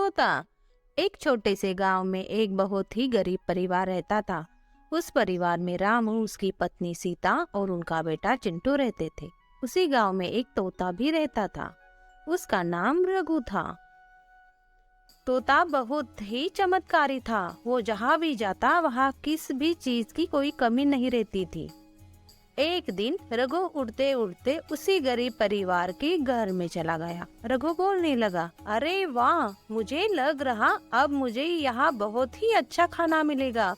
तोता। एक छोटे से गांव में एक बहुत ही गरीब परिवार रहता था। उस परिवार में रामू, उसकी पत्नी सीता और उनका बेटा चिंटू रहते थे। उसी गांव में एक तोता भी रहता था। उसका नाम रघु था। तोता बहुत ही चमत्कारी था। वो जहाँ भी जाता वहाँ किस भी चीज की कोई कमी नहीं रहती थी। एक दिन रघु उड़ते उड़ते उसी गरीब परिवार के घर में चला गया। रघु बोलने लगा, अरे वाह, मुझे लग रहा अब मुझे यहाँ बहुत ही अच्छा खाना मिलेगा।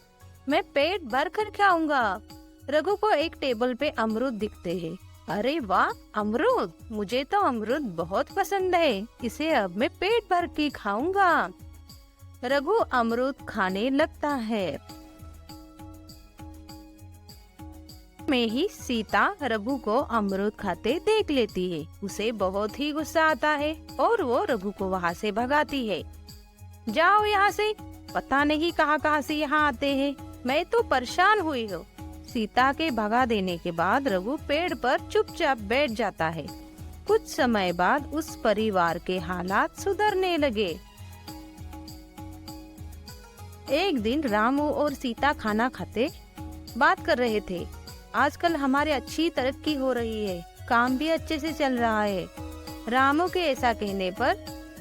मैं पेट भर कर खाऊंगा। रघु को एक टेबल पे अमरूद दिखते हैं। अरे वाह, अमरूद! मुझे तो अमरूद बहुत पसंद है। इसे अब मैं पेट भर के खाऊंगा। रघु अमरूद खाने लगता है। में ही सीता रघु को अमरूद खाते देख लेती है। उसे बहुत ही गुस्सा आता है और वो रघु को वहाँ से भगाती है। जाओ यहाँ से, पता नहीं कहाँ से यहाँ आते हैं। मैं तो परेशान हुई हूँ। सीता के भगा देने के बाद रघु पेड़ पर चुपचाप बैठ जाता है। कुछ समय बाद उस परिवार के हालात सुधरने लगे। एक दिन रामू और सीता खाना खाते बात कर रहे थे। आजकल हमारे अच्छी तरक्की हो रही है, काम भी अच्छे से चल रहा है। रामू के ऐसा कहने पर,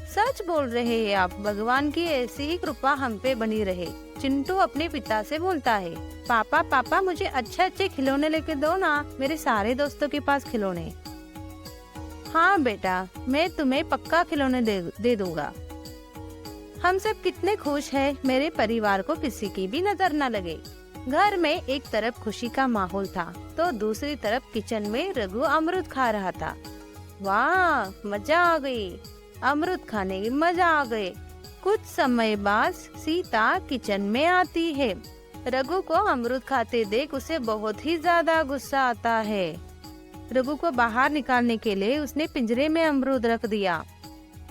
सच बोल रहे हैं आप, भगवान की ऐसी ही कृपा हम पे बनी रहे। चिंटू अपने पिता से बोलता है, पापा पापा मुझे अच्छे खिलौने लेके दो ना, मेरे सारे दोस्तों के पास खिलौने। हाँ बेटा, मैं तुम्हें पक्का खिलौने दे दूंगा। हम सब कितने खुश हैं, मेरे परिवार को किसी की भी नजर न लगे। घर में एक तरफ खुशी का माहौल था तो दूसरी तरफ किचन में रघु अमरूद खा रहा था। वाह, मजा आ गई, अमरूद खाने की मजा आ गई। कुछ समय बाद सीता किचन में आती है। रघु को अमरूद खाते देख उसे बहुत ही ज्यादा गुस्सा आता है। रघु को बाहर निकालने के लिए उसने पिंजरे में अमरूद रख दिया।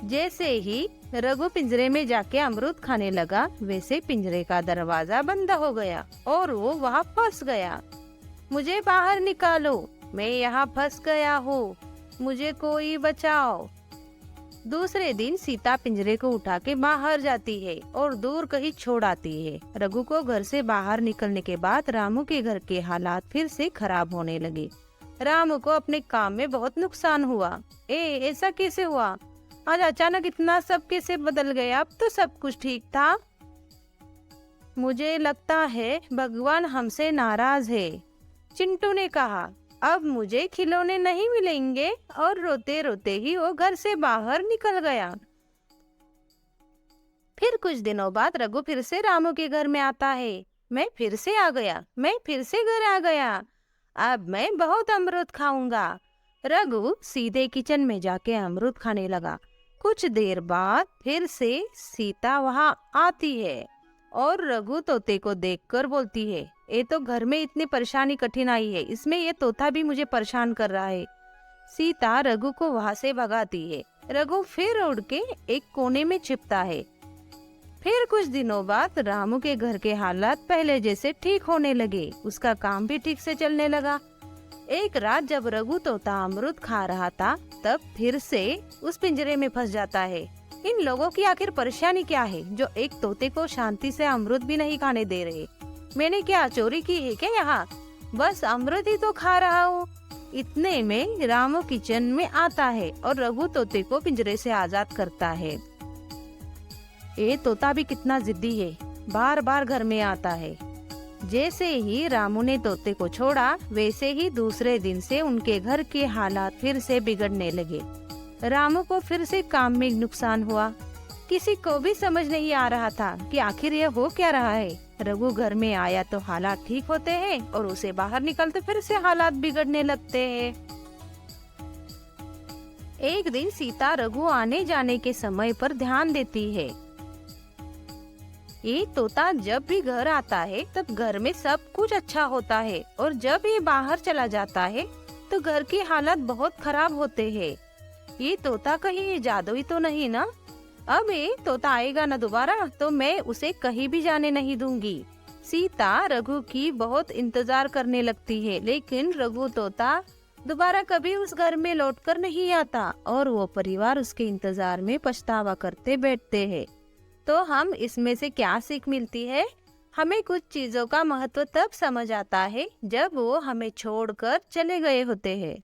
जैसे ही रघु पिंजरे में जाके अमरूद खाने लगा, वैसे पिंजरे का दरवाजा बंद हो गया और वो वहाँ फंस गया। मुझे बाहर निकालो, मैं यहाँ फंस गया हूँ, मुझे कोई बचाओ। दूसरे दिन सीता पिंजरे को उठा के बाहर जाती है और दूर कहीं छोड़ आती है। रघु को घर से बाहर निकलने के बाद रामू के घर के हालात फिर से खराब होने लगे। रामू को अपने काम में बहुत नुकसान हुआ। ऐसा कैसे हुआ? आज अचानक इतना सब कैसे बदल गया? अब तो सब कुछ ठीक था। मुझे लगता है भगवान हमसे नाराज है, चिंटू ने कहा। अब मुझे खिलौने नहीं मिलेंगे, और रोते रोते ही वो घर से बाहर निकल गया। फिर कुछ दिनों बाद रघु फिर से रामू के घर में आता है। मैं फिर से आ गया, मैं फिर से घर आ गया, अब मैं बहुत अमरूद खाऊंगा। रघु सीधे किचन में जाके अमरूद खाने लगा। कुछ देर बाद फिर से सीता वहाँ आती है और रघु तोते को देखकर बोलती है, ये तो घर में इतनी परेशानी कठिनाई है, इसमें ये तोता भी मुझे परेशान कर रहा है। सीता रघु को वहाँ से भगाती है। रघु फिर उड़ के एक कोने में छिपता है। फिर कुछ दिनों बाद रामू के घर के हालात पहले जैसे ठीक होने लगे। उसका काम भी ठीक से चलने लगा। एक रात जब रघु तोता अमरूद खा रहा था, तब फिर से उस पिंजरे में फंस जाता है। इन लोगों की आखिर परेशानी क्या है जो एक तोते को शांति से अमरूद भी नहीं खाने दे रहे? मैंने क्या चोरी की है क्या यहाँ? बस अमरूद ही तो खा रहा हूँ। इतने में रामू किचन में आता है और रघु तोते को पिंजरे से आजाद करता है। ये तोता भी कितना जिद्दी है, बार बार घर में आता है। जैसे ही रामू ने तोते को छोड़ा, वैसे ही दूसरे दिन से उनके घर के हालात फिर से बिगड़ने लगे। रामू को फिर से काम में नुकसान हुआ। किसी को भी समझ नहीं आ रहा था कि आखिर यह हो क्या रहा है। रघु घर में आया तो हालात ठीक होते हैं और उसे बाहर निकलते फिर से हालात बिगड़ने लगते हैं। एक दिन सीता रघु आने जाने के समय पर ध्यान देती है। ये तोता जब भी घर आता है तब घर में सब कुछ अच्छा होता है, और जब ये बाहर चला जाता है तो घर के हालात बहुत खराब होते हैं। ये तोता कहीं जादुई तो नहीं ना? अब ये तोता आएगा ना दोबारा तो मैं उसे कहीं भी जाने नहीं दूंगी। सीता रघु की बहुत इंतजार करने लगती है, लेकिन रघु तोता दोबारा कभी उस घर में लौटकर नहीं आता और वो परिवार उसके इंतजार में पछतावा करते बैठते हैं। तो हम इसमें से क्या सीख मिलती है? हमें कुछ चीजों का महत्व तब समझ आता है जब वो हमें छोड़कर चले गए होते हैं।